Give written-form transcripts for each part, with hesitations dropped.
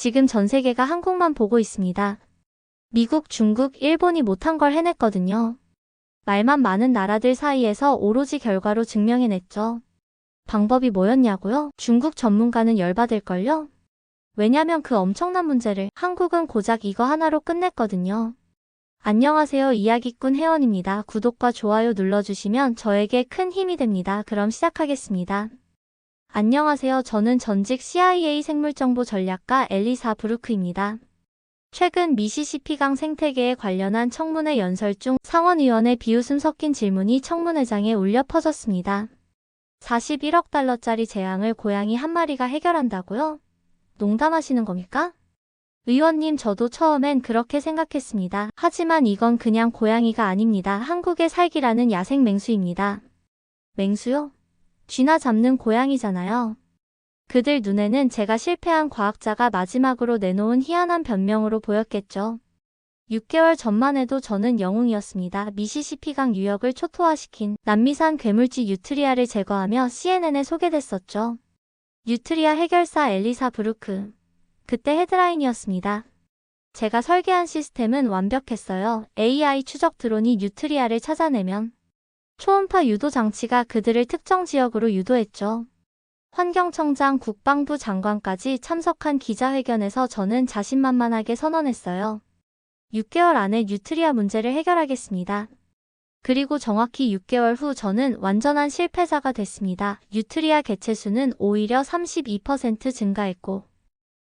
지금 전 세계가 한국만 보고 있습니다. 미국, 중국, 일본이 못한 걸 해냈거든요. 말만 많은 나라들 사이에서 오로지 결과로 증명해냈죠. 방법이 뭐였냐고요? 중국 전문가는 열받을걸요? 왜냐면 그 엄청난 문제를 한국은 고작 이거 하나로 끝냈거든요. 안녕하세요, 이야기꾼 혜원입니다. 구독과 좋아요 눌러주시면 저에게 큰 힘이 됩니다. 그럼 시작하겠습니다. 안녕하세요. 저는 전직 CIA 생물정보 전략가 엘리사 브루크입니다. 최근 미시시피강 생태계에 관련한 청문회 연설 중 상원의원의 비웃음 섞인 질문이 청문회장에 울려 퍼졌습니다. 41억 달러짜리 재앙을 고양이 한 마리가 해결한다고요? 농담하시는 겁니까? 의원님, 저도 처음엔 그렇게 생각했습니다. 하지만 이건 그냥 고양이가 아닙니다. 한국에 살기라는 야생 맹수입니다. 맹수요? 쥐나 잡는 고양이잖아요. 그들 눈에는 제가 실패한 과학자가 마지막으로 내놓은 희한한 변명으로 보였겠죠. 6개월 전만 해도 저는 영웅이었습니다. 미시시피강 유역을 초토화시킨 남미산 괴물쥐 유트리아를 제거하며 CNN에 소개됐었죠. 유트리아 해결사 엘리사 브루크. 그때 헤드라인이었습니다. 제가 설계한 시스템은 완벽했어요. AI 추적 드론이 유트리아를 찾아내면 초음파 유도 장치가 그들을 특정 지역으로 유도했죠. 환경청장, 국방부 장관까지 참석한 기자회견에서 저는 자신만만하게 선언했어요. 6개월 안에 유트리아 문제를 해결하겠습니다. 그리고 정확히 6개월 후 저는 완전한 실패자가 됐습니다. 유트리아 개체수는 오히려 32% 증가했고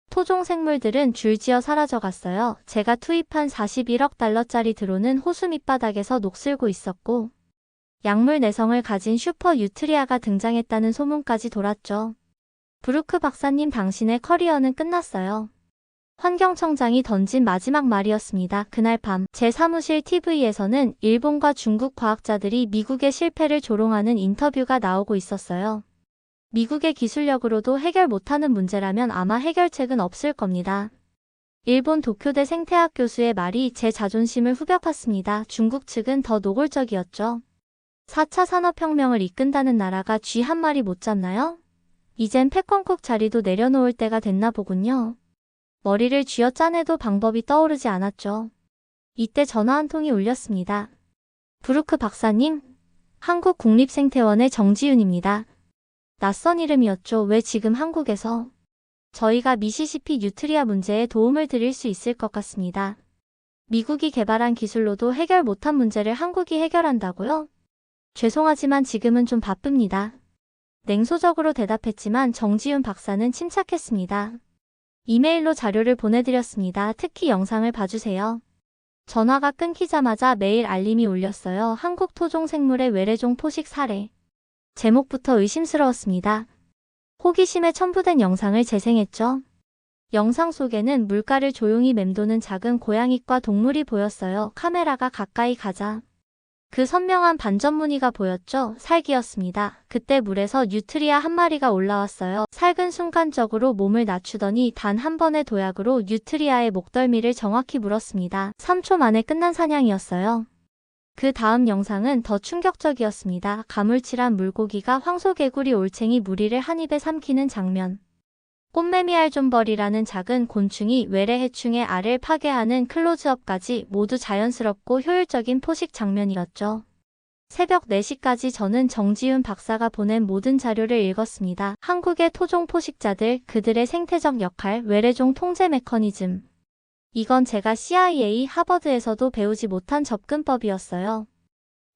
토종 생물들은 줄지어 사라져갔어요. 제가 투입한 41억 달러짜리 드론은 호수 밑바닥에서 녹슬고 있었고 약물 내성을 가진 슈퍼 유트리아가 등장했다는 소문까지 돌았죠. 브루크 박사님, 당신의 커리어는 끝났어요. 환경청장이 던진 마지막 말이었습니다. 그날 밤 제 사무실 TV에서는 일본과 중국 과학자들이 미국의 실패를 조롱하는 인터뷰가 나오고 있었어요. 미국의 기술력으로도 해결 못하는 문제라면 아마 해결책은 없을 겁니다. 일본 도쿄대 생태학 교수의 말이 제 자존심을 후벼팠습니다. 중국 측은 더 노골적이었죠. 4차 산업혁명을 이끈다는 나라가 쥐 한 마리 못 잡나요? 이젠 패권국 자리도 내려놓을 때가 됐나 보군요. 머리를 쥐어짜내도 방법이 떠오르지 않았죠. 이때 전화 한 통이 울렸습니다. 브루크 박사님, 한국국립생태원의 정지윤입니다. 낯선 이름이었죠. 왜 지금 한국에서? 저희가 미시시피 유트리아 문제에 도움을 드릴 수 있을 것 같습니다. 미국이 개발한 기술로도 해결 못한 문제를 한국이 해결한다고요? 죄송하지만 지금은 좀 바쁩니다. 냉소적으로 대답했지만 정지윤 박사는 침착했습니다. 이메일로 자료를 보내드렸습니다. 특히 영상을 봐주세요. 전화가 끊기자마자 메일 알림이 울렸어요. 한국 토종 생물의 외래종 포식 사례. 제목부터 의심스러웠습니다. 호기심에 첨부된 영상을 재생했죠. 영상 속에는 물가를 조용히 맴도는 작은 고양이과 동물이 보였어요. 카메라가 가까이 가자 그 선명한 반전 무늬가 보였죠. 살기였습니다. 그때 물에서 유트리아 한 마리가 올라왔어요. 살근 순간적으로 몸을 낮추더니 단 한 번의 도약으로 유트리아의 목덜미를 정확히 물었습니다. 3초 만에 끝난 사냥이었어요. 그 다음 영상은 더 충격적이었습니다. 가물치란 물고기가 황소개구리 올챙이 무리를 한 입에 삼키는 장면. 꽃매미 알존벌이라는 작은 곤충이 외래 해충의 알을 파괴하는 클로즈업까지 모두 자연스럽고 효율적인 포식 장면이었죠. 새벽 4시까지 저는 정지윤 박사가 보낸 모든 자료를 읽었습니다. 한국의 토종 포식자들, 그들의 생태적 역할, 외래종 통제 메커니즘. 이건 제가 CIA, 하버드에서도 배우지 못한 접근법이었어요.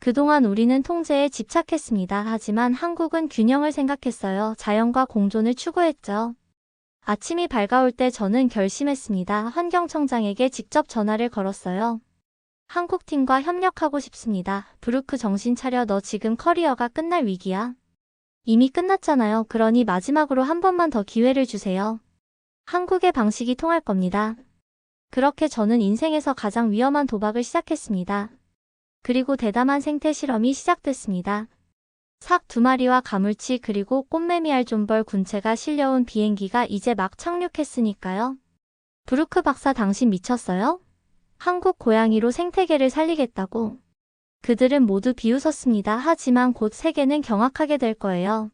그동안 우리는 통제에 집착했습니다. 하지만 한국은 균형을 생각했어요. 자연과 공존을 추구했죠. 아침이 밝아올 때 저는 결심했습니다. 환경청장에게 직접 전화를 걸었어요. 한국팀과 협력하고 싶습니다. 브루크, 정신 차려. 너 지금 커리어가 끝날 위기야. 이미 끝났잖아요. 그러니 마지막으로 한 번만 더 기회를 주세요. 한국의 방식이 통할 겁니다. 그렇게 저는 인생에서 가장 위험한 도박을 시작했습니다. 그리고 대담한 생태 실험이 시작됐습니다. 삭 2마리와 가물치 그리고 꽃매미 알존벌 군체가 실려온 비행기가 이제 막 착륙했으니까요. 브루크 박사, 당신 미쳤어요? 한국 고양이로 생태계를 살리겠다고. 그들은 모두 비웃었습니다. 하지만 곧 세계는 경악하게 될 거예요.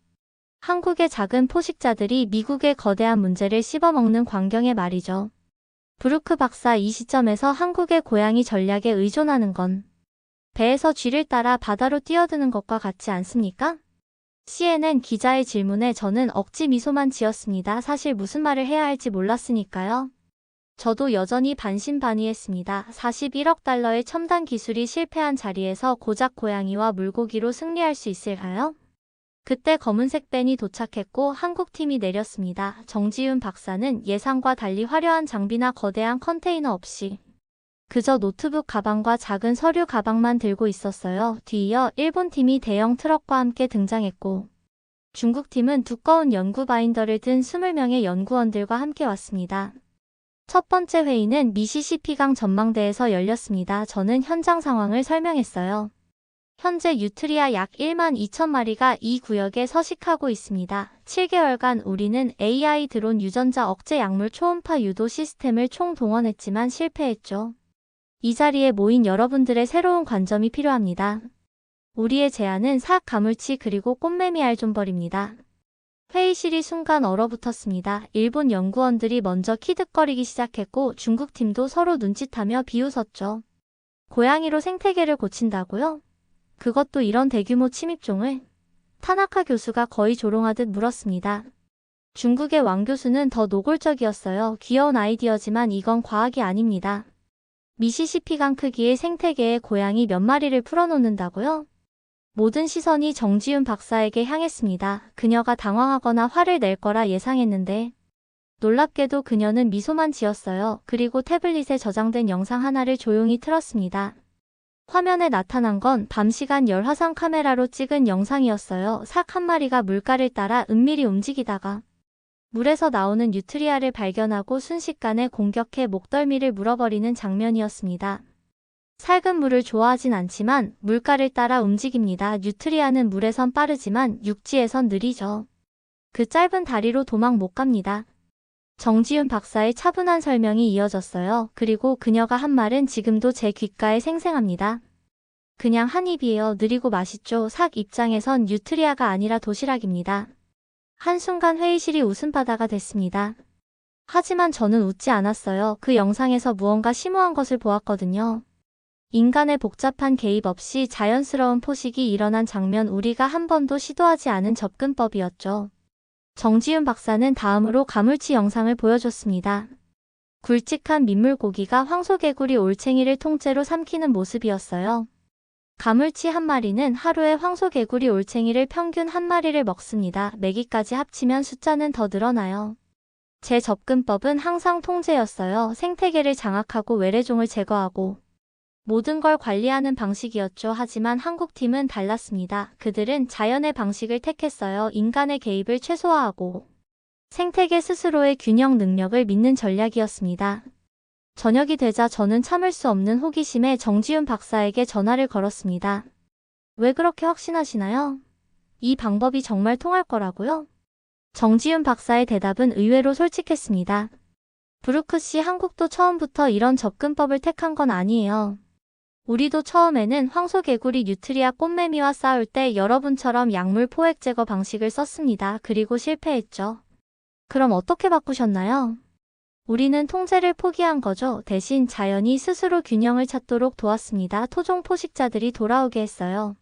한국의 작은 포식자들이 미국의 거대한 문제를 씹어먹는 광경에 말이죠. 브루크 박사, 이 시점에서 한국의 고양이 전략에 의존하는 건 배에서 쥐를 따라 바다로 뛰어드는 것과 같지 않습니까? CNN 기자의 질문에 저는 억지 미소만 지었습니다. 사실 무슨 말을 해야 할지 몰랐으니까요. 저도 여전히 반신반의했습니다. 41억 달러의 첨단 기술이 실패한 자리에서 고작 고양이와 물고기로 승리할 수 있을까요? 그때 검은색 밴이 도착했고 한국팀이 내렸습니다. 정지윤 박사는 예상과 달리 화려한 장비나 거대한 컨테이너 없이 그저 노트북 가방과 작은 서류 가방만 들고 있었어요. 뒤이어 일본팀이 대형 트럭과 함께 등장했고 중국팀은 두꺼운 연구 바인더를 든 20명의 연구원들과 함께 왔습니다. 첫 번째 회의는 미시시피강 전망대에서 열렸습니다. 저는 현장 상황을 설명했어요. 현재 뉴트리아 약 1만 2천 마리가 이 구역에 서식하고 있습니다. 7개월간 우리는 AI 드론 유전자 억제 약물 초음파 유도 시스템을 총동원했지만 실패했죠. 이 자리에 모인 여러분들의 새로운 관점이 필요합니다. 우리의 제안은 삭 가물치 그리고 꽃매미 알존벌입니다. 회의실이 순간 얼어붙었습니다. 일본 연구원들이 먼저 키득거리기 시작했고 중국팀도 서로 눈짓하며 비웃었죠. 고양이로 생태계를 고친다고요? 그것도 이런 대규모 침입종을? 타나카 교수가 거의 조롱하듯 물었습니다. 중국의 왕 교수는 더 노골적이었어요. 귀여운 아이디어지만 이건 과학이 아닙니다. 미시시피강 크기의 생태계에 고양이 몇 마리를 풀어놓는다고요? 모든 시선이 정지윤 박사에게 향했습니다. 그녀가 당황하거나 화를 낼 거라 예상했는데 놀랍게도 그녀는 미소만 지었어요. 그리고 태블릿에 저장된 영상 하나를 조용히 틀었습니다. 화면에 나타난 건 밤 시간 열화상 카메라로 찍은 영상이었어요. 삭 한 마리가 물가를 따라 은밀히 움직이다가 물에서 나오는 뉴트리아를 발견하고 순식간에 공격해 목덜미를 물어버리는 장면이었습니다. 살금 물을 좋아하진 않지만 물가를 따라 움직입니다. 뉴트리아는 물에선 빠르지만 육지에선 느리죠. 그 짧은 다리로 도망 못 갑니다. 정지윤 박사의 차분한 설명이 이어졌어요. 그리고 그녀가 한 말은 지금도 제 귓가에 생생합니다. 그냥 한 입이에요. 느리고 맛있죠. 삭 입장에선 뉴트리아가 아니라 도시락입니다. 한순간 회의실이 웃음바다가 됐습니다. 하지만 저는 웃지 않았어요. 그 영상에서 무언가 심오한 것을 보았거든요. 인간의 복잡한 개입 없이 자연스러운 포식이 일어난 장면, 우리가 한 번도 시도하지 않은 접근법이었죠. 정지윤 박사는 다음으로 가물치 영상을 보여줬습니다. 굵직한 민물고기가 황소개구리 올챙이를 통째로 삼키는 모습이었어요. 가물치 한 마리는 하루에 황소개구리 올챙이를 평균 한 마리를 먹습니다. 메기까지 합치면 숫자는 더 늘어나요. 제 접근법은 항상 통제였어요. 생태계를 장악하고 외래종을 제거하고 모든 걸 관리하는 방식이었죠. 하지만 한국팀은 달랐습니다. 그들은 자연의 방식을 택했어요. 인간의 개입을 최소화하고 생태계 스스로의 균형 능력을 믿는 전략이었습니다. 저녁이 되자 저는 참을 수 없는 호기심에 정지윤 박사에게 전화를 걸었습니다. 왜 그렇게 확신하시나요? 이 방법이 정말 통할 거라고요? 정지윤 박사의 대답은 의외로 솔직했습니다. 브루크 씨, 한국도 처음부터 이런 접근법을 택한 건 아니에요. 우리도 처음에는 황소개구리 뉴트리아 꽃매미와 싸울 때 여러분처럼 약물 포획 제거 방식을 썼습니다. 그리고 실패했죠. 그럼 어떻게 바꾸셨나요? 우리는 통제를 포기한 거죠. 대신 자연이 스스로 균형을 찾도록 도왔습니다. 토종 포식자들이 돌아오게 했어요.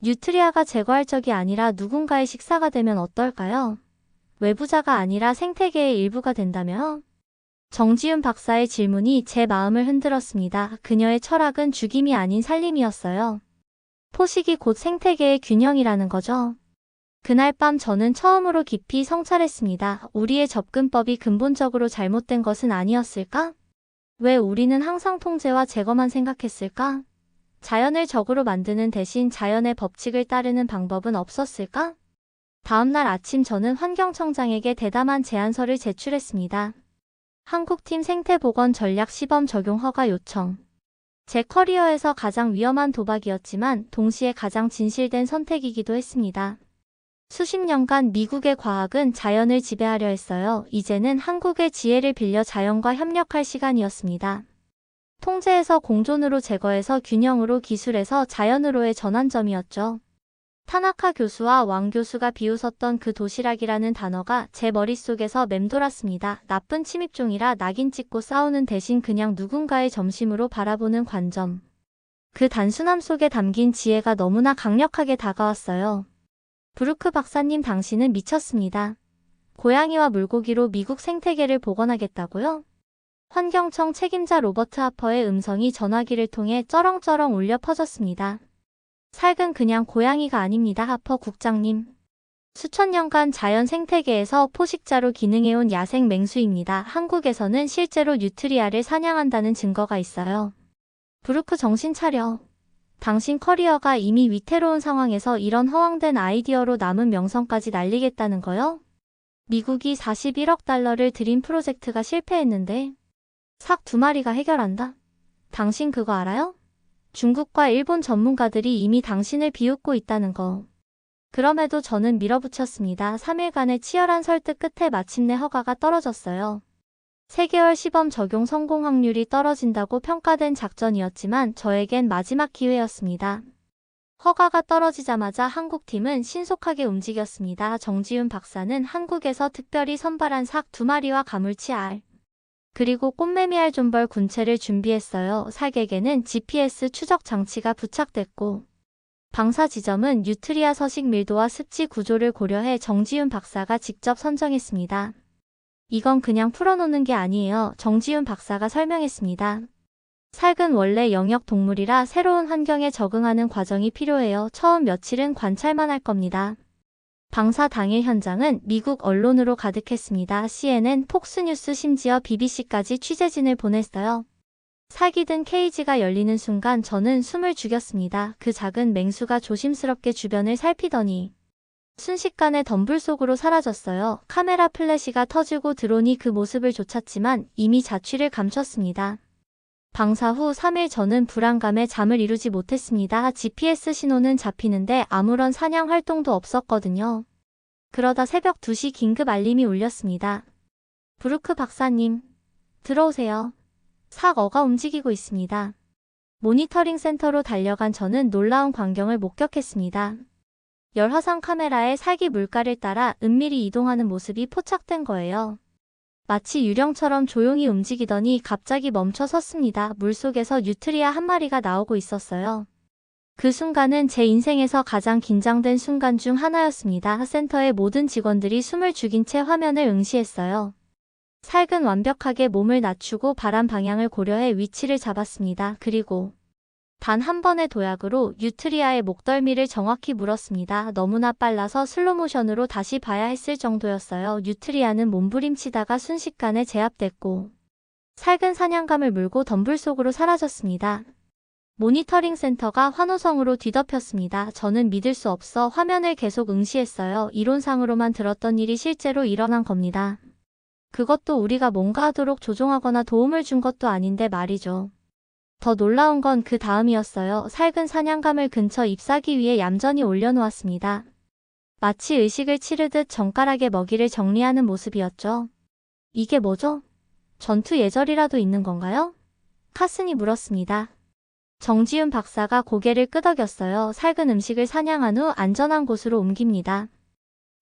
뉴트리아가 제거할 적이 아니라 누군가의 식사가 되면 어떨까요? 외부자가 아니라 생태계의 일부가 된다며? 정지윤 박사의 질문이 제 마음을 흔들었습니다. 그녀의 철학은 죽임이 아닌 살림이었어요. 포식이 곧 생태계의 균형이라는 거죠. 그날 밤 저는 처음으로 깊이 성찰했습니다. 우리의 접근법이 근본적으로 잘못된 것은 아니었을까? 왜 우리는 항상 통제와 제거만 생각했을까? 자연을 적으로 만드는 대신 자연의 법칙을 따르는 방법은 없었을까? 다음날 아침 저는 환경청장에게 대담한 제안서를 제출했습니다. 한국팀 생태보건 전략 시범 적용 허가 요청. 제 커리어에서 가장 위험한 도박이었지만 동시에 가장 진실된 선택이기도 했습니다. 수십 년간 미국의 과학은 자연을 지배하려 했어요. 이제는 한국의 지혜를 빌려 자연과 협력할 시간이었습니다. 통제에서 공존으로, 제거에서 균형으로, 기술에서 자연으로의 전환점이었죠. 타나카 교수와 왕 교수가 비웃었던 그 도시락이라는 단어가 제 머릿속에서 맴돌았습니다. 나쁜 침입종이라 낙인 찍고 싸우는 대신 그냥 누군가의 점심으로 바라보는 관점. 그 단순함 속에 담긴 지혜가 너무나 강력하게 다가왔어요. 브루크 박사님, 당신은 미쳤습니다. 고양이와 물고기로 미국 생태계를 복원하겠다고요? 환경청 책임자 로버트 하퍼의 음성이 전화기를 통해 쩌렁쩌렁 울려 퍼졌습니다. 살균 그냥 고양이가 아닙니다, 하퍼 국장님. 수천 년간 자연 생태계에서 포식자로 기능해온 야생 맹수입니다. 한국에서는 실제로 뉴트리아를 사냥한다는 증거가 있어요. 브루크, 정신 차려. 당신 커리어가 이미 위태로운 상황에서 이런 허황된 아이디어로 남은 명성까지 날리겠다는 거요? 미국이 41억 달러를 들인 프로젝트가 실패했는데 삭 2마리가 해결한다? 당신 그거 알아요? 중국과 일본 전문가들이 이미 당신을 비웃고 있다는 거. 그럼에도 저는 밀어붙였습니다. 3일간의 치열한 설득 끝에 마침내 허가가 떨어졌어요. 3개월 시범 적용 성공 확률이 떨어진다고 평가된 작전이었지만 저에겐 마지막 기회였습니다. 허가가 떨어지자마자 한국팀은 신속하게 움직였습니다. 정지윤 박사는 한국에서 특별히 선발한 삭 2마리와 가물치 알, 그리고 꽃매미 알 존벌 군체를 준비했어요. 살객에는 GPS 추적 장치가 부착됐고 방사 지점은 뉴트리아 서식 밀도와 습지 구조를 고려해 정지윤 박사가 직접 선정했습니다. 이건 그냥 풀어놓는 게 아니에요. 정지윤 박사가 설명했습니다. 살균 원래 영역 동물이라 새로운 환경에 적응하는 과정이 필요해요. 처음 며칠은 관찰만 할 겁니다. 방사 당일 현장은 미국 언론으로 가득했습니다. CNN, 폭스뉴스, 심지어 BBC까지 취재진을 보냈어요. 살기 든 케이지가 열리는 순간 저는 숨을 죽였습니다. 그 작은 맹수가 조심스럽게 주변을 살피더니 순식간에 덤불 속으로 사라졌어요. 카메라 플래시가 터지고 드론이 그 모습을 쫓았지만 이미 자취를 감췄습니다. 방사 후 3일 저는 불안감에 잠을 이루지 못했습니다. GPS 신호는 잡히는데 아무런 사냥 활동도 없었거든요. 그러다 새벽 2시 긴급 알림이 울렸습니다. 브루크 박사님, 들어오세요. 삭어가 움직이고 있습니다. 모니터링 센터로 달려간 저는 놀라운 광경을 목격했습니다. 열화상 카메라에 살기 물가를 따라 은밀히 이동하는 모습이 포착된 거예요. 마치 유령처럼 조용히 움직이더니 갑자기 멈춰 섰습니다. 물속에서 뉴트리아 한 마리가 나오고 있었어요. 그 순간은 제 인생에서 가장 긴장된 순간 중 하나였습니다. 센터의 모든 직원들이 숨을 죽인 채 화면을 응시했어요. 살균 완벽하게 몸을 낮추고 바람 방향을 고려해 위치를 잡았습니다. 그리고 단 한 번의 도약으로 뉴트리아의 목덜미를 정확히 물었습니다. 너무나 빨라서 슬로모션으로 다시 봐야 했을 정도였어요. 뉴트리아는 몸부림치다가 순식간에 제압됐고 살균 사냥감을 물고 덤불 속으로 사라졌습니다. 모니터링 센터가 환호성으로 뒤덮였습니다. 저는 믿을 수 없어 화면을 계속 응시했어요. 이론상으로만 들었던 일이 실제로 일어난 겁니다. 그것도 우리가 뭔가 하도록 조종하거나 도움을 준 것도 아닌데 말이죠. 더 놀라운 건 그 다음이었어요. 살균 사냥감을 근처 잎사귀 위에 얌전히 올려놓았습니다. 마치 의식을 치르듯 정갈하게 먹이를 정리하는 모습이었죠. 이게 뭐죠? 전투 예절이라도 있는 건가요? 카슨이 물었습니다. 정지윤 박사가 고개를 끄덕였어요. 살균 음식을 사냥한 후 안전한 곳으로 옮깁니다.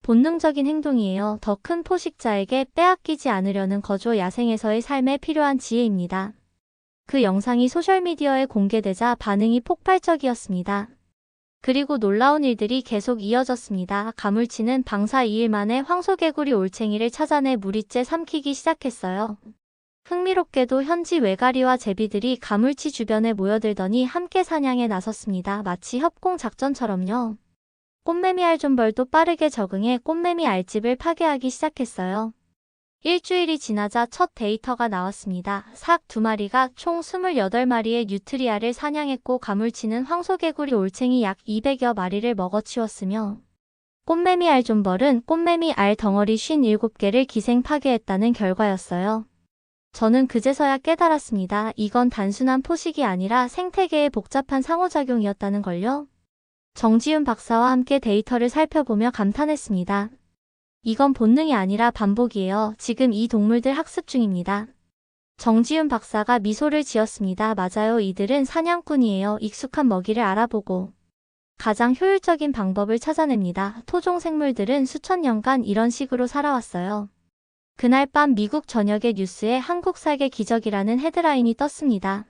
본능적인 행동이에요. 더 큰 포식자에게 빼앗기지 않으려는 거주 야생에서의 삶에 필요한 지혜입니다. 그 영상이 소셜미디어에 공개되자 반응이 폭발적이었습니다. 그리고 놀라운 일들이 계속 이어졌습니다. 가물치는 방사 2일 만에 황소개구리 올챙이를 찾아내 무리째 삼키기 시작했어요. 흥미롭게도 현지 외가리와 제비들이 가물치 주변에 모여들더니 함께 사냥에 나섰습니다. 마치 협공 작전처럼요. 꽃매미 알존벌도 빠르게 적응해 꽃매미 알집을 파괴하기 시작했어요. 일주일이 지나자 첫 데이터가 나왔습니다. 삭 2마리가 총 28마리의 뉴트리아를 사냥했고 가물치는 황소개구리 올챙이 약 200여 마리를 먹어치웠으며 꽃매미 알존벌은 꽃매미 알 덩어리 57개를 기생 파괴했다는 결과였어요. 저는 그제서야 깨달았습니다. 이건 단순한 포식이 아니라 생태계의 복잡한 상호작용이었다는 걸요. 정지윤 박사와 함께 데이터를 살펴보며 감탄했습니다. 이건 본능이 아니라 반복이에요. 지금 이 동물들 학습 중입니다. 정지윤 박사가 미소를 지었습니다. 맞아요. 이들은 사냥꾼이에요. 익숙한 먹이를 알아보고 가장 효율적인 방법을 찾아냅니다. 토종 생물들은 수천 년간 이런 식으로 살아왔어요. 그날 밤 미국 전역의 뉴스에 한국 살개 기적이라는 헤드라인이 떴습니다.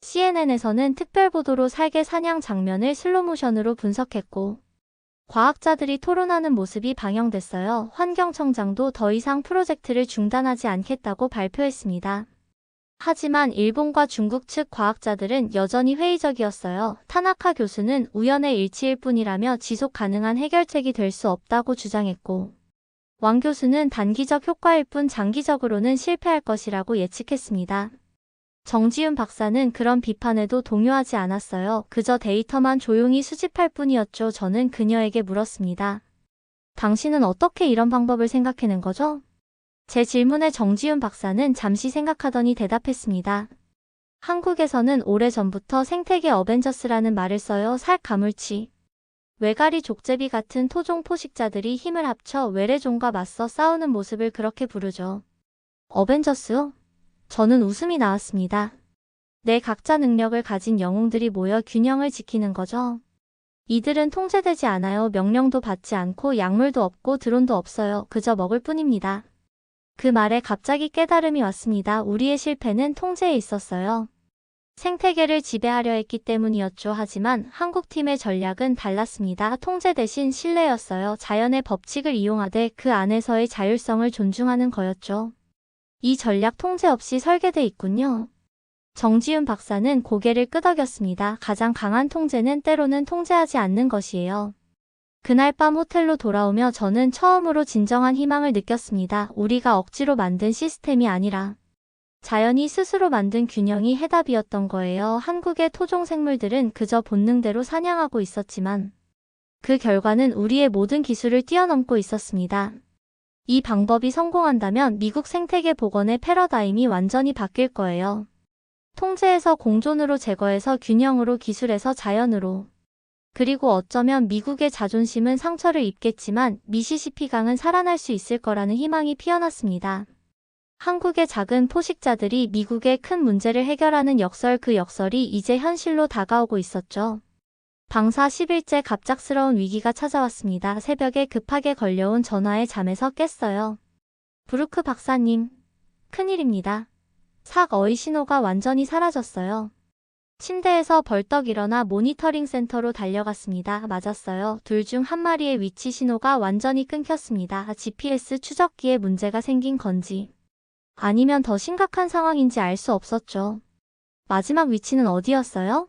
CNN에서는 특별 보도로 살개 사냥 장면을 슬로모션으로 분석했고, 과학자들이 토론하는 모습이 방영됐어요. 환경청장도 더 이상 프로젝트를 중단하지 않겠다고 발표했습니다. 하지만 일본과 중국 측 과학자들은 여전히 회의적이었어요. 타나카 교수는 우연의 일치일 뿐이라며 지속 가능한 해결책이 될 수 없다고 주장했고, 왕 교수는 단기적 효과일 뿐 장기적으로는 실패할 것이라고 예측했습니다. 정지윤 박사는 그런 비판에도 동요하지 않았어요. 그저 데이터만 조용히 수집할 뿐이었죠. 저는 그녀에게 물었습니다. 당신은 어떻게 이런 방법을 생각해낸 거죠? 제 질문에 정지윤 박사는 잠시 생각하더니 대답했습니다. 한국에서는 오래전부터 생태계 어벤져스라는 말을 써요. 살가물치, 외가리 족제비 같은 토종 포식자들이 힘을 합쳐 외래종과 맞서 싸우는 모습을 그렇게 부르죠. 어벤져스요? 저는 웃음이 나왔습니다. 네, 각자 능력을 가진 영웅들이 모여 균형을 지키는 거죠. 이들은 통제되지 않아요. 명령도 받지 않고 약물도 없고 드론도 없어요. 그저 먹을 뿐입니다. 그 말에 갑자기 깨달음이 왔습니다. 우리의 실패는 통제에 있었어요. 생태계를 지배하려 했기 때문이었죠. 하지만 한국팀의 전략은 달랐습니다. 통제 대신 신뢰였어요. 자연의 법칙을 이용하되 그 안에서의 자율성을 존중하는 거였죠. 이 전략 통제 없이 설계돼 있군요. 정지윤 박사는 고개를 끄덕였습니다. 가장 강한 통제는 때로는 통제하지 않는 것이에요. 그날 밤 호텔로 돌아오며 저는 처음으로 진정한 희망을 느꼈습니다. 우리가 억지로 만든 시스템이 아니라 자연이 스스로 만든 균형이 해답이었던 거예요. 한국의 토종 생물들은 그저 본능대로 사냥하고 있었지만 그 결과는 우리의 모든 기술을 뛰어넘고 있었습니다. 이 방법이 성공한다면 미국 생태계 복원의 패러다임이 완전히 바뀔 거예요. 통제에서 공존으로, 제거해서 균형으로, 기술에서 자연으로. 그리고 어쩌면 미국의 자존심은 상처를 입겠지만 미시시피 강은 살아날 수 있을 거라는 희망이 피어났습니다. 한국의 작은 포식자들이 미국의 큰 문제를 해결하는 역설, 그 역설이 이제 현실로 다가오고 있었죠. 방사 10일째 갑작스러운 위기가 찾아왔습니다. 새벽에 급하게 걸려온 전화에 잠에서 깼어요. 브루크 박사님, 큰일입니다. 삭어의 신호가 완전히 사라졌어요. 침대에서 벌떡 일어나 모니터링 센터로 달려갔습니다. 맞았어요. 둘 중 한 마리의 위치 신호가 완전히 끊겼습니다. GPS 추적기에 문제가 생긴 건지 아니면 더 심각한 상황인지 알 수 없었죠. 마지막 위치는 어디였어요?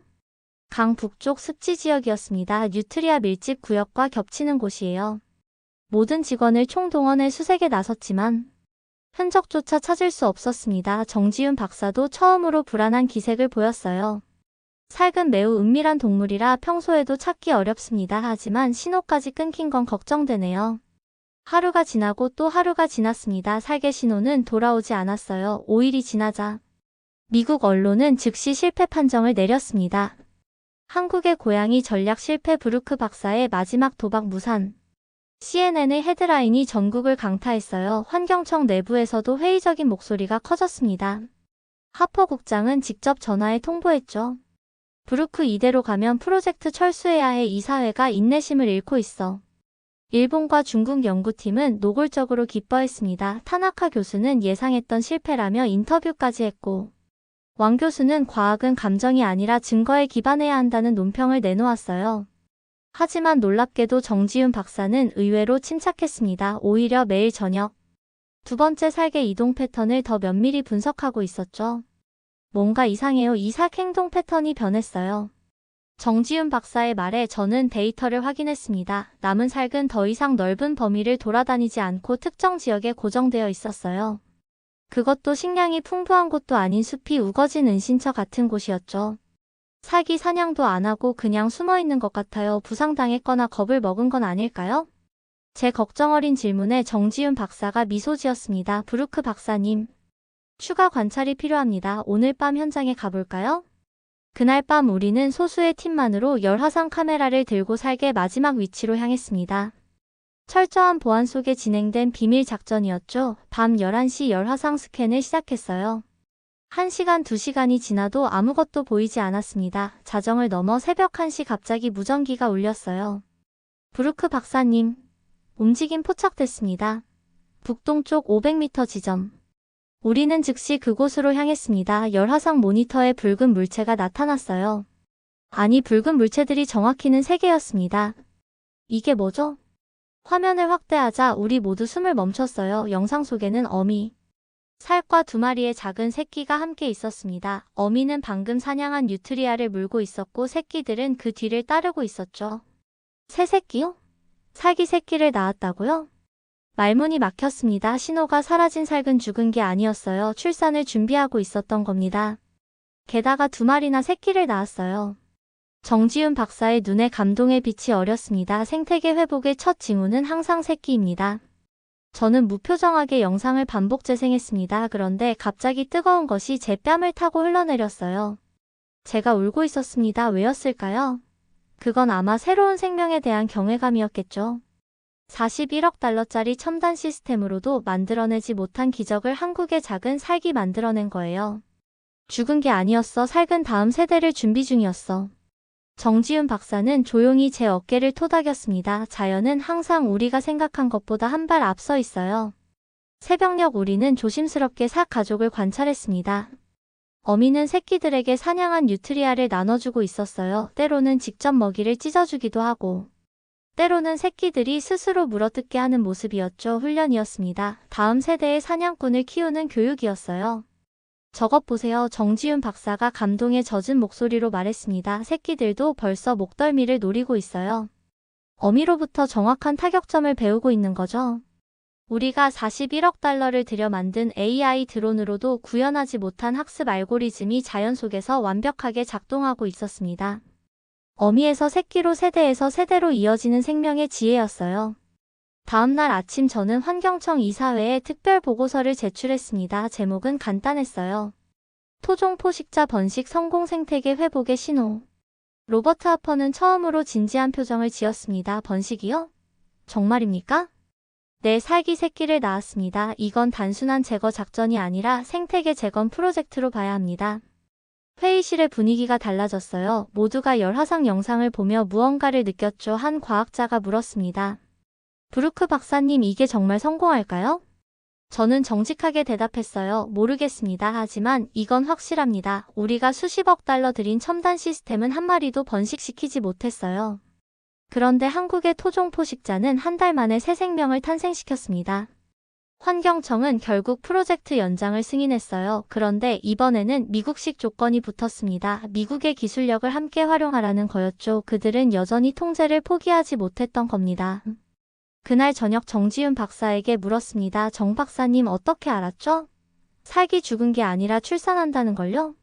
강 북쪽 습지 지역이었습니다. 뉴트리아 밀집 구역과 겹치는 곳이에요. 모든 직원을 총동원해 수색에 나섰지만 흔적조차 찾을 수 없었습니다. 정지윤 박사도 처음으로 불안한 기색을 보였어요. 살은 매우 은밀한 동물이라 평소에도 찾기 어렵습니다. 하지만 신호까지 끊긴 건 걱정되네요. 하루가 지나고 또 하루가 지났습니다. 살개 신호는 돌아오지 않았어요. 5일이 지나자 미국 언론은 즉시 실패 판정을 내렸습니다. 한국의 고양이 전략 실패, 브루크 박사의 마지막 도박 무산. CNN의 헤드라인이 전국을 강타했어요. 환경청 내부에서도 회의적인 목소리가 커졌습니다. 하퍼 국장은 직접 전화해 통보했죠. 브루크 이대로 가면 프로젝트 철수해야 해. 이사회가 인내심을 잃고 있어. 일본과 중국 연구팀은 노골적으로 기뻐했습니다. 타나카 교수는 예상했던 실패라며 인터뷰까지 했고, 왕 교수는 과학은 감정이 아니라 증거에 기반해야 한다는 논평을 내놓았어요. 하지만 놀랍게도 정지윤 박사는 의외로 침착했습니다. 오히려 매일 저녁 두 번째 살개 이동 패턴을 더 면밀히 분석하고 있었죠. 뭔가 이상해요. 이 삭 행동 패턴이 변했어요. 정지윤 박사의 말에 저는 데이터를 확인했습니다. 남은 살은 더 이상 넓은 범위를 돌아다니지 않고 특정 지역에 고정되어 있었어요. 그것도 식량이 풍부한 곳도 아닌 숲이 우거진 은신처 같은 곳이었죠. 삭이 사냥도 안 하고 그냥 숨어 있는 것 같아요. 부상당했거나 겁을 먹은 건 아닐까요? 제 걱정 어린 질문에 정지윤 박사가 미소 지었습니다. 브루크 박사님, 추가 관찰이 필요합니다. 오늘 밤 현장에 가볼까요? 그날 밤 우리는 소수의 팀만으로 열화상 카메라를 들고 살개 마지막 위치로 향했습니다. 철저한 보안 속에 진행된 비밀 작전이었죠. 밤 11시 열화상 스캔을 시작했어요. 1시간, 2시간이 지나도 아무것도 보이지 않았습니다. 자정을 넘어 새벽 1시 갑자기 무전기가 울렸어요. 브루크 박사님, 움직임 포착됐습니다. 북동쪽 500m 지점. 우리는 즉시 그곳으로 향했습니다. 열화상 모니터에 붉은 물체가 나타났어요. 아니, 붉은 물체들이 정확히는 3개였습니다. 이게 뭐죠? 화면을 확대하자 우리 모두 숨을 멈췄어요. 영상 속에는 어미, 살과 2마리의 작은 새끼가 함께 있었습니다. 어미는 방금 사냥한 뉴트리아를 물고 있었고 새끼들은 그 뒤를 따르고 있었죠. 새 새끼요? 살기 새끼를 낳았다고요? 말문이 막혔습니다. 신호가 사라진 살은 죽은 게 아니었어요. 출산을 준비하고 있었던 겁니다. 게다가 2마리나 새끼를 낳았어요. 정지윤 박사의 눈에 감동의 빛이 어렸습니다. 생태계 회복의 첫 징후는 항상 새끼입니다. 저는 무표정하게 영상을 반복 재생했습니다. 그런데 갑자기 뜨거운 것이 제 뺨을 타고 흘러내렸어요. 제가 울고 있었습니다. 왜였을까요? 그건 아마 새로운 생명에 대한 경외감이었겠죠. 41억 달러짜리 첨단 시스템으로도 만들어내지 못한 기적을 한국의 작은 살기 만들어낸 거예요. 죽은 게 아니었어. 살근 다음 세대를 준비 중이었어. 정지윤 박사는 조용히 제 어깨를 토닥였습니다. 자연은 항상 우리가 생각한 것보다 한 발 앞서 있어요. 새벽녘 우리는 조심스럽게 삭 가족을 관찰했습니다. 어미는 새끼들에게 사냥한 뉴트리아를 나눠주고 있었어요. 때로는 직접 먹이를 찢어주기도 하고, 때로는 새끼들이 스스로 물어뜯게 하는 모습이었죠. 훈련이었습니다. 다음 세대의 사냥꾼을 키우는 교육이었어요. 저것 보세요. 정지윤 박사가 감동에 젖은 목소리로 말했습니다. 새끼들도 벌써 목덜미를 노리고 있어요. 어미로부터 정확한 타격점을 배우고 있는 거죠. 우리가 41억 달러를 들여 만든 AI 드론으로도 구현하지 못한 학습 알고리즘이 자연 속에서 완벽하게 작동하고 있었습니다. 어미에서 새끼로 세대에서 세대로 이어지는 생명의 지혜였어요. 다음날 아침 저는 환경청 이사회에 특별 보고서를 제출했습니다. 제목은 간단했어요. 토종 포식자 번식 성공 생태계 회복의 신호. 로버트 하퍼는 처음으로 진지한 표정을 지었습니다. 번식이요? 정말입니까? 네, 살기 새끼를 낳았습니다. 이건 단순한 제거 작전이 아니라 생태계 재건 프로젝트로 봐야 합니다. 회의실의 분위기가 달라졌어요. 모두가 열화상 영상을 보며 무언가를 느꼈죠. 한 과학자가 물었습니다. 브루크 박사님, 이게 정말 성공할까요? 저는 정직하게 대답했어요. 모르겠습니다. 하지만 이건 확실합니다. 우리가 수십억 달러 들인 첨단 시스템은 한 마리도 번식시키지 못했어요. 그런데 한국의 토종 포식자는 한 달 만에 새 생명을 탄생시켰습니다. 환경청은 결국 프로젝트 연장을 승인했어요. 그런데 이번에는 미국식 조건이 붙었습니다. 미국의 기술력을 함께 활용하라는 거였죠. 그들은 여전히 통제를 포기하지 못했던 겁니다. 그날 저녁 정지윤 박사에게 물었습니다. 정 박사님, 어떻게 알았죠? 살기 죽은 게 아니라 출산한다는 걸요?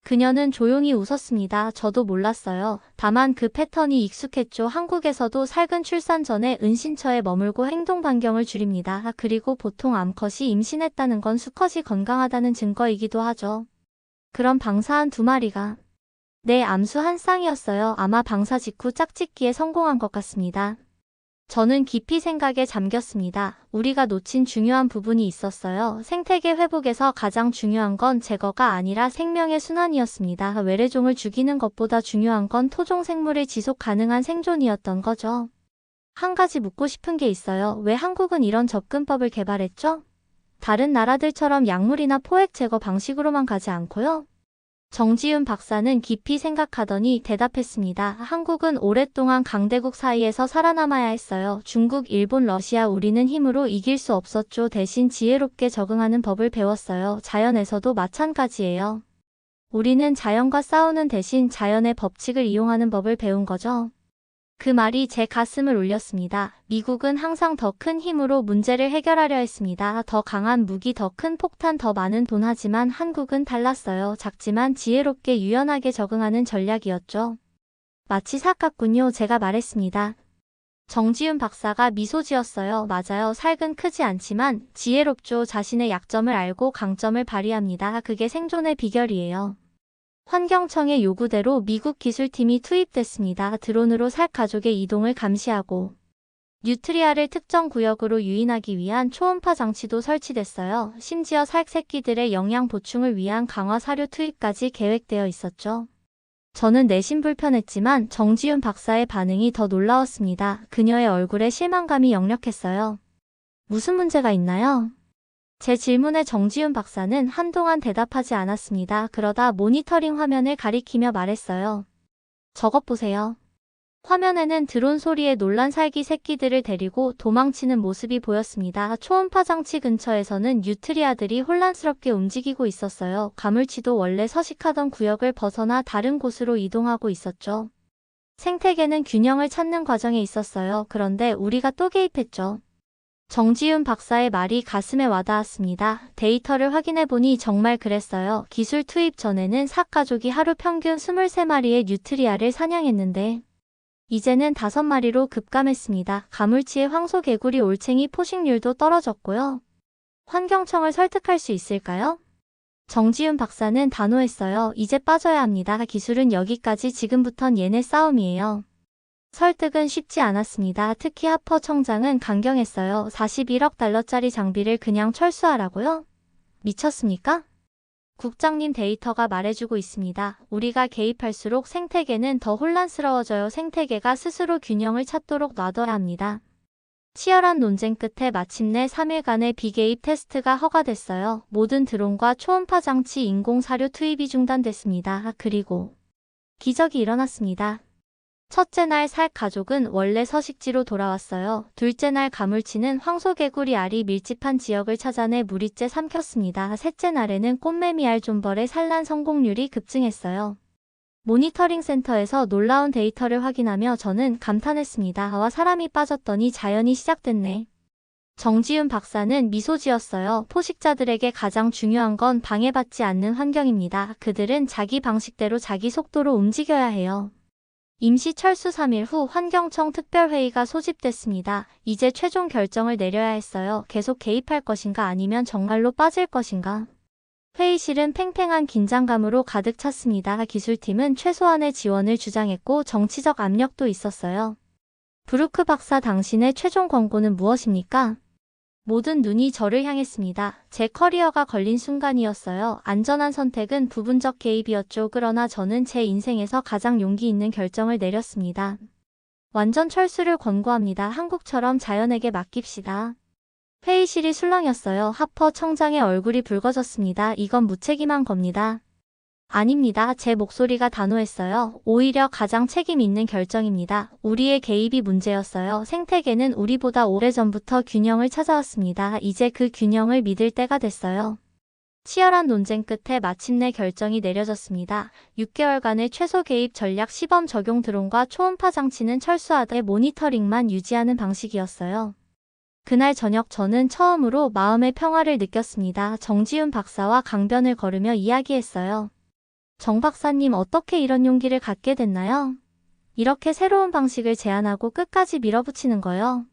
그녀는 조용히 웃었습니다. 저도 몰랐어요. 다만 그 패턴이 익숙했죠. 한국에서도 살근 출산 전에 은신처에 머물고 행동 반경을 줄입니다. 그리고 보통 암컷이 임신했다는 건 수컷이 건강하다는 증거이기도 하죠. 그럼 방사한 2마리가 네, 암수 한 쌍이었어요. 아마 방사 직후 짝짓기에 성공한 것 같습니다. 저는 깊이 생각에 잠겼습니다. 우리가 놓친 중요한 부분이 있었어요. 생태계 회복에서 가장 중요한 건 제거가 아니라 생명의 순환이었습니다. 외래종을 죽이는 것보다 중요한 건 토종 생물의 지속 가능한 생존이었던 거죠. 한 가지 묻고 싶은 게 있어요. 왜 한국은 이런 접근법을 개발했죠? 다른 나라들처럼 약물이나 포획 제거 방식으로만 가지 않고요. 정지윤 박사는 깊이 생각하더니 대답했습니다. 한국은 오랫동안 강대국 사이에서 살아남아야 했어요. 중국, 일본, 러시아 우리는 힘으로 이길 수 없었죠. 대신 지혜롭게 적응하는 법을 배웠어요. 자연에서도 마찬가지예요. 우리는 자연과 싸우는 대신 자연의 법칙을 이용하는 법을 배운 거죠. 그 말이 제 가슴을 울렸습니다. 미국은 항상 더 큰 힘으로 문제를 해결하려 했습니다. 더 강한 무기, 더 큰 폭탄, 더 많은 돈. 하지만 한국은 달랐어요. 작지만 지혜롭게 유연하게 적응하는 전략이었죠. 마치 삭 같군요. 제가 말했습니다. 정지윤 박사가 미소 지었어요. 맞아요. 살은 크지 않지만 지혜롭죠. 자신의 약점을 알고 강점을 발휘합니다. 그게 생존의 비결이에요. 환경청의 요구대로 미국 기술팀이 투입됐습니다. 드론으로 살 가족의 이동을 감시하고 뉴트리아를 특정 구역으로 유인하기 위한 초음파 장치도 설치됐어요. 심지어 살 새끼들의 영양 보충을 위한 강화 사료 투입까지 계획되어 있었죠. 저는 내심 불편했지만 정지윤 박사의 반응이 더 놀라웠습니다. 그녀의 얼굴에 실망감이 역력했어요. 무슨 문제가 있나요? 제 질문에 정지윤 박사는 한동안 대답하지 않았습니다. 그러다 모니터링 화면을 가리키며 말했어요. 저것 보세요. 화면에는 드론 소리에 놀란 살기 새끼들을 데리고 도망치는 모습이 보였습니다. 초음파 장치 근처에서는 뉴트리아들이 혼란스럽게 움직이고 있었어요. 가물치도 원래 서식하던 구역을 벗어나 다른 곳으로 이동하고 있었죠. 생태계는 균형을 찾는 과정에 있었어요. 그런데 우리가 또 개입했죠. 정지윤 박사의 말이 가슴에 와닿았습니다. 데이터를 확인해보니 정말 그랬어요. 기술 투입 전에는 삭 가족이 하루 평균 23마리의 뉴트리아를 사냥했는데 이제는 5마리로 급감했습니다. 가물치의 황소개구리 올챙이 포식률도 떨어졌고요. 환경청을 설득할 수 있을까요? 정지윤 박사는 단호했어요. 이제 빠져야 합니다. 기술은 여기까지, 지금부턴 얘네 싸움이에요. 설득은 쉽지 않았습니다. 특히 하퍼 청장은 강경했어요. 41억 달러짜리 장비를 그냥 철수하라고요? 미쳤습니까? 국장님, 데이터가 말해주고 있습니다. 우리가 개입할수록 생태계는 더 혼란스러워져요. 생태계가 스스로 균형을 찾도록 놔둬야 합니다. 치열한 논쟁 끝에 마침내 3일간의 비개입 테스트가 허가됐어요. 모든 드론과 초음파 장치 인공 사료 투입이 중단됐습니다. 그리고 기적이 일어났습니다. 첫째 날 살 가족은 원래 서식지로 돌아왔어요. 둘째 날 가물치는 황소개구리 알이 밀집한 지역을 찾아내 무리째 삼켰습니다. 셋째 날에는 꽃매미 알 존벌의 산란 성공률이 급증했어요. 모니터링 센터에서 놀라운 데이터를 확인하며 저는 감탄했습니다. 와, 사람이 빠졌더니 자연이 시작됐네. 정지윤 박사는 미소 지었어요. 포식자들에게 가장 중요한 건 방해받지 않는 환경입니다. 그들은 자기 방식대로 자기 속도로 움직여야 해요. 임시 철수 3일 후 환경청 특별회의가 소집됐습니다. 이제 최종 결정을 내려야 했어요. 계속 개입할 것인가 아니면 정말로 빠질 것인가. 회의실은 팽팽한 긴장감으로 가득 찼습니다. 기술팀은 최소한의 지원을 주장했고 정치적 압력도 있었어요. 브루크 박사, 당신의 최종 권고는 무엇입니까? 모든 눈이 저를 향했습니다. 제 커리어가 걸린 순간이었어요. 안전한 선택은 부분적 개입이었죠. 그러나 저는 제 인생에서 가장 용기 있는 결정을 내렸습니다. 완전 철수를 권고합니다. 한국처럼 자연에게 맡깁시다. 회의실이 술렁였어요. 하퍼 청장의 얼굴이 붉어졌습니다. 이건 무책임한 겁니다. 아닙니다. 제 목소리가 단호했어요. 오히려 가장 책임 있는 결정입니다. 우리의 개입이 문제였어요. 생태계는 우리보다 오래전부터 균형을 찾아왔습니다. 이제 그 균형을 믿을 때가 됐어요. 치열한 논쟁 끝에 마침내 결정이 내려졌습니다. 6개월간의 최소 개입 전략 시범 적용, 드론과 초음파 장치는 철수하되 모니터링만 유지하는 방식이었어요. 그날 저녁 저는 처음으로 마음의 평화를 느꼈습니다. 정지윤 박사와 강변을 걸으며 이야기했어요. 정 박사님, 어떻게 이런 용기를 갖게 됐나요? 이렇게 새로운 방식을 제안하고 끝까지 밀어붙이는 거요.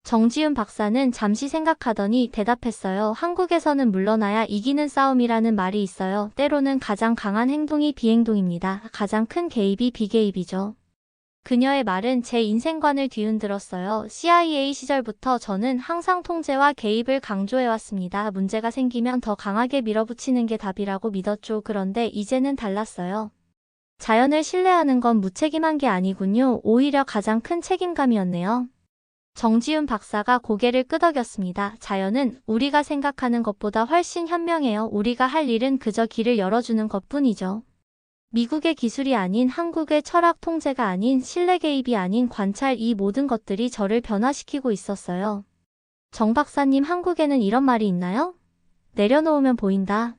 정지윤 박사는 잠시 생각하더니 대답했어요. 한국에서는 물러나야 이기는 싸움이라는 말이 있어요. 때로는 가장 강한 행동이 비행동입니다. 가장 큰 개입이 비개입이죠. 그녀의 말은 제 인생관을 뒤흔들었어요. CIA 시절부터 저는 항상 통제와 개입을 강조해왔습니다. 문제가 생기면 더 강하게 밀어붙이는 게 답이라고 믿었죠. 그런데 이제는 달랐어요. 자연을 신뢰하는 건 무책임한 게 아니군요. 오히려 가장 큰 책임감이었네요. 정지윤 박사가 고개를 끄덕였습니다. 자연은 우리가 생각하는 것보다 훨씬 현명해요. 우리가 할 일은 그저 길을 열어주는 것뿐이죠. 미국의 기술이 아닌, 한국의 철학, 통제가 아닌, 신뢰 개입이 아닌 관찰, 이 모든 것들이 저를 변화시키고 있었어요. 정 박사님, 한국에는 이런 말이 있나요? 내려놓으면 보인다.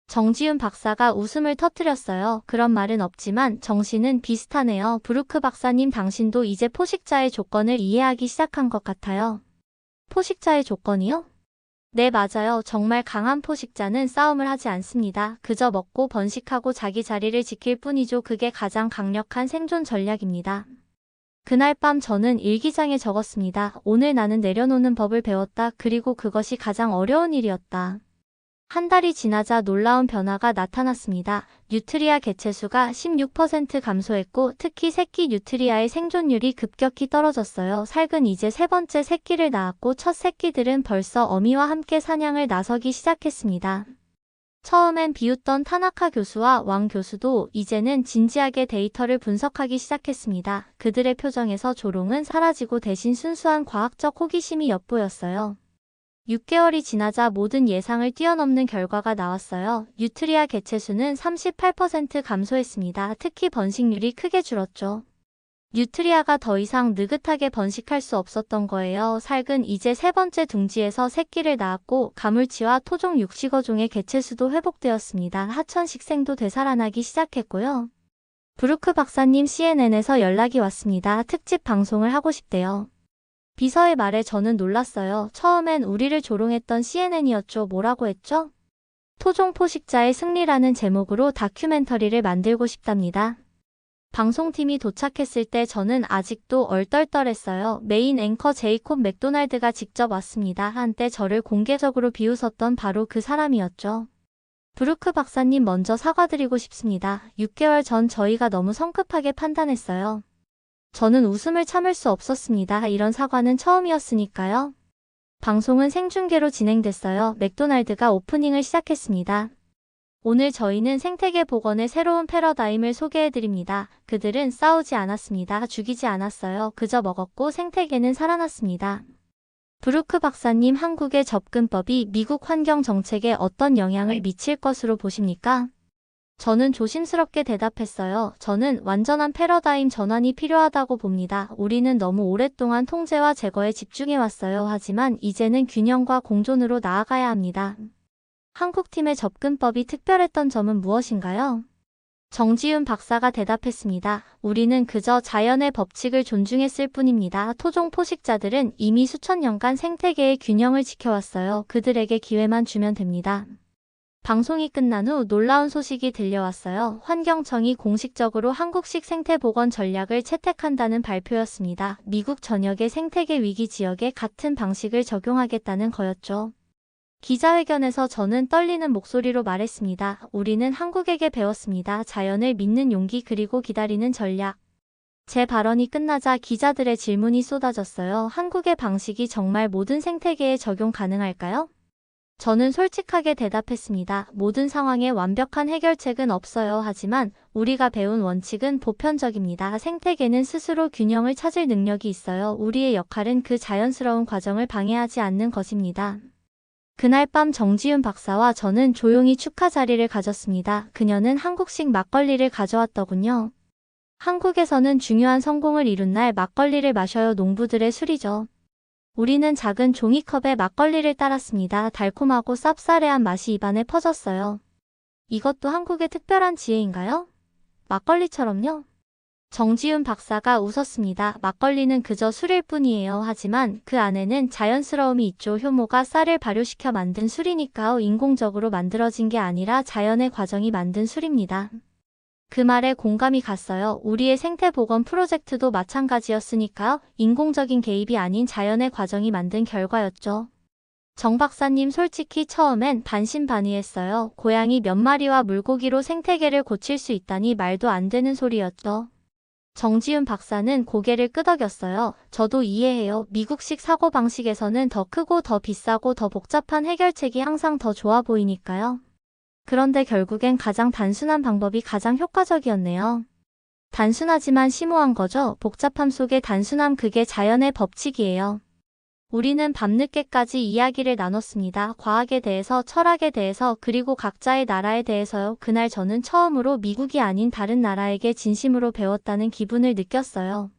정지윤 박사가 웃음을 터뜨렸어요. 그런 말은 없지만 정신은 비슷하네요. 브루크 박사님, 당신도 이제 포식자의 조건을 이해하기 시작한 것 같아요. 포식자의 조건이요? 네, 맞아요. 정말 강한 포식자는 싸움을 하지 않습니다. 그저 먹고 번식하고 자기 자리를 지킬 뿐이죠. 그게 가장 강력한 생존 전략입니다. 그날 밤 저는 일기장에 적었습니다. 오늘 나는 내려놓는 법을 배웠다. 그리고 그것이 가장 어려운 일이었다. 한 달이 지나자 놀라운 변화가 나타났습니다. 뉴트리아 개체수가 16% 감소했고 특히 새끼 뉴트리아의 생존율이 급격히 떨어졌어요. 살근 이제 세 번째 새끼를 낳았고 첫 새끼들은 벌써 어미와 함께 사냥을 나서기 시작했습니다. 처음엔 비웃던 타나카 교수와 왕 교수도 이제는 진지하게 데이터를 분석하기 시작했습니다. 그들의 표정에서 조롱은 사라지고 대신 순수한 과학적 호기심이 엿보였어요. 6개월이 지나자 모든 예상을 뛰어넘는 결과가 나왔어요. 뉴트리아 개체수는 38% 감소했습니다. 특히 번식률이 크게 줄었죠. 뉴트리아가 더 이상 느긋하게 번식할 수 없었던 거예요. 살근 이제 세 번째 둥지에서 새끼를 낳았고 가물치와 토종 육식어종의 개체수도 회복되었습니다. 하천 식생도 되살아나기 시작했고요. 브루크 박사님 CNN에서 연락이 왔습니다. 특집 방송을 하고 싶대요. 비서의 말에 저는 놀랐어요. 처음엔 우리를 조롱했던 CNN이었죠. 뭐라고 했죠? 토종 포식자의 승리라는 제목으로 다큐멘터리를 만들고 싶답니다. 방송팀이 도착했을 때 저는 아직도 얼떨떨했어요. 메인 앵커 제이콥 맥도날드가 직접 왔습니다. 한때 저를 공개적으로 비웃었던 바로 그 사람이었죠. 브루크 박사님 먼저 사과드리고 싶습니다. 6개월 전 저희가 너무 성급하게 판단했어요. 저는 웃음을 참을 수 없었습니다. 이런 사과는 처음이었으니까요. 방송은 생중계로 진행됐어요. 맥도날드가 오프닝을 시작했습니다. 오늘 저희는 생태계 복원의 새로운 패러다임을 소개해드립니다. 그들은 싸우지 않았습니다. 죽이지 않았어요. 그저 먹었고 생태계는 살아났습니다. 브루크 박사님, 한국의 접근법이 미국 환경 정책에 어떤 영향을 미칠 것으로 보십니까? 저는 조심스럽게 대답했어요. 저는 완전한 패러다임 전환이 필요하다고 봅니다. 우리는 너무 오랫동안 통제와 제거에 집중해왔어요. 하지만 이제는 균형과 공존으로 나아가야 합니다. 한국팀의 접근법이 특별했던 점은 무엇인가요? 정지윤 박사가 대답했습니다. 우리는 그저 자연의 법칙을 존중했을 뿐입니다. 토종 포식자들은 이미 수천 년간 생태계의 균형을 지켜왔어요. 그들에게 기회만 주면 됩니다. 방송이 끝난 후 놀라운 소식이 들려왔어요. 환경청이 공식적으로 한국식 생태복원 전략을 채택한다는 발표였습니다. 미국 전역의 생태계 위기 지역에 같은 방식을 적용하겠다는 거였죠. 기자회견에서 저는 떨리는 목소리로 말했습니다. 우리는 한국에게 배웠습니다. 자연을 믿는 용기 그리고 기다리는 전략. 제 발언이 끝나자 기자들의 질문이 쏟아졌어요. 한국의 방식이 정말 모든 생태계에 적용 가능할까요? 저는 솔직하게 대답했습니다. 모든 상황에 완벽한 해결책은 없어요. 하지만 우리가 배운 원칙은 보편적입니다. 생태계는 스스로 균형을 찾을 능력이 있어요. 우리의 역할은 그 자연스러운 과정을 방해하지 않는 것입니다. 그날 밤 정지윤 박사와 저는 조용히 축하 자리를 가졌습니다. 그녀는 한국식 막걸리를 가져왔더군요. 한국에서는 중요한 성공을 이룬 날 막걸리를 마셔요. 농부들의 술이죠. 우리는 작은 종이컵에 막걸리를 따랐습니다. 달콤하고 쌉싸래한 맛이 입안에 퍼졌어요. 이것도 한국의 특별한 지혜인가요? 막걸리처럼요? 정지윤 박사가 웃었습니다. 막걸리는 그저 술일 뿐이에요. 하지만 그 안에는 자연스러움이 있죠. 효모가 쌀을 발효시켜 만든 술이니까요. 인공적으로 만들어진 게 아니라 자연의 과정이 만든 술입니다. 그 말에 공감이 갔어요. 우리의 생태복원 프로젝트도 마찬가지였으니까요. 인공적인 개입이 아닌 자연의 과정이 만든 결과였죠. 정 박사님, 솔직히 처음엔 반신반의했어요. 고양이 몇 마리와 물고기로 생태계를 고칠 수 있다니 말도 안 되는 소리였죠. 정지윤 박사는 고개를 끄덕였어요. 저도 이해해요. 미국식 사고방식에서는 더 크고 더 비싸고 더 복잡한 해결책이 항상 더 좋아 보이니까요. 그런데 결국엔 가장 단순한 방법이 가장 효과적이었네요. 단순하지만 심오한 거죠. 복잡함 속의 단순함, 그게 자연의 법칙이에요. 우리는 밤늦게까지 이야기를 나눴습니다. 과학에 대해서, 철학에 대해서, 그리고 각자의 나라에 대해서요. 그날 저는 처음으로 미국이 아닌 다른 나라에게 진심으로 배웠다는 기분을 느꼈어요.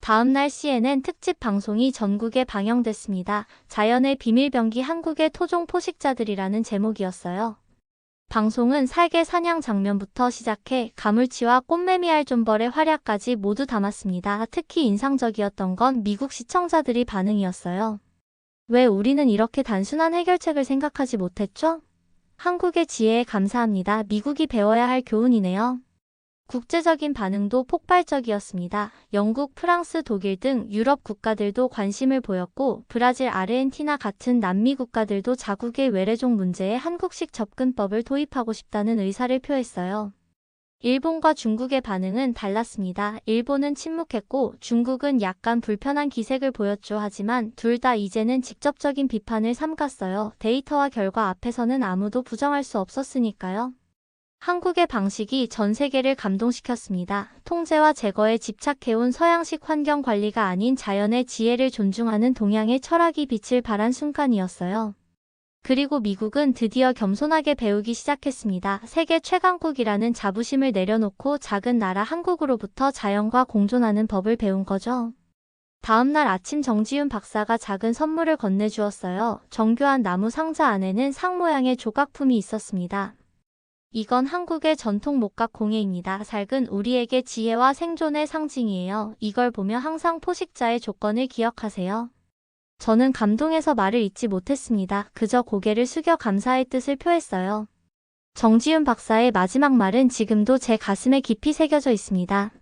다음날 CNN 특집 방송이 전국에 방영됐습니다. 자연의 비밀병기 한국의 토종 포식자들이라는 제목이었어요. 방송은 살개 사냥 장면부터 시작해 가물치와 꽃매미 알존벌의 활약까지 모두 담았습니다. 특히 인상적이었던 건 미국 시청자들이 반응이었어요. 왜 우리는 이렇게 단순한 해결책을 생각하지 못했죠? 한국의 지혜에 감사합니다. 미국이 배워야 할 교훈이네요. 국제적인 반응도 폭발적이었습니다. 영국, 프랑스, 독일 등 유럽 국가들도 관심을 보였고 브라질, 아르헨티나 같은 남미 국가들도 자국의 외래종 문제에 한국식 접근법을 도입하고 싶다는 의사를 표했어요. 일본과 중국의 반응은 달랐습니다. 일본은 침묵했고 중국은 약간 불편한 기색을 보였죠. 하지만 둘 다 이제는 직접적인 비판을 삼갔어요. 데이터와 결과 앞에서는 아무도 부정할 수 없었으니까요. 한국의 방식이 전 세계를 감동시켰습니다. 통제와 제거에 집착해온 서양식 환경 관리가 아닌 자연의 지혜를 존중하는 동양의 철학이 빛을 발한 순간이었어요. 그리고 미국은 드디어 겸손하게 배우기 시작했습니다. 세계 최강국이라는 자부심을 내려놓고 작은 나라 한국으로부터 자연과 공존하는 법을 배운 거죠. 다음날 아침 정지윤 박사가 작은 선물을 건네주었어요. 정교한 나무 상자 안에는 상 모양의 조각품이 있었습니다. 이건 한국의 전통 목각 공예입니다. 살은 우리에게 지혜와 생존의 상징이에요. 이걸 보며 항상 포식자의 조건을 기억하세요. 저는 감동해서 말을 잇지 못했습니다. 그저 고개를 숙여 감사의 뜻을 표했어요. 정지윤 박사의 마지막 말은 지금도 제 가슴에 깊이 새겨져 있습니다.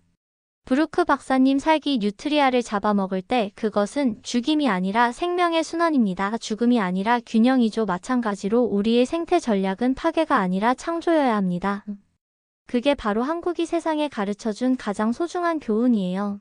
브루크 박사님 살기 뉴트리아를 잡아먹을 때 그것은 죽임이 아니라 생명의 순환입니다. 죽음이 아니라 균형이죠. 마찬가지로 우리의 생태 전략은 파괴가 아니라 창조여야 합니다. 그게 바로 한국이 세상에 가르쳐준 가장 소중한 교훈이에요.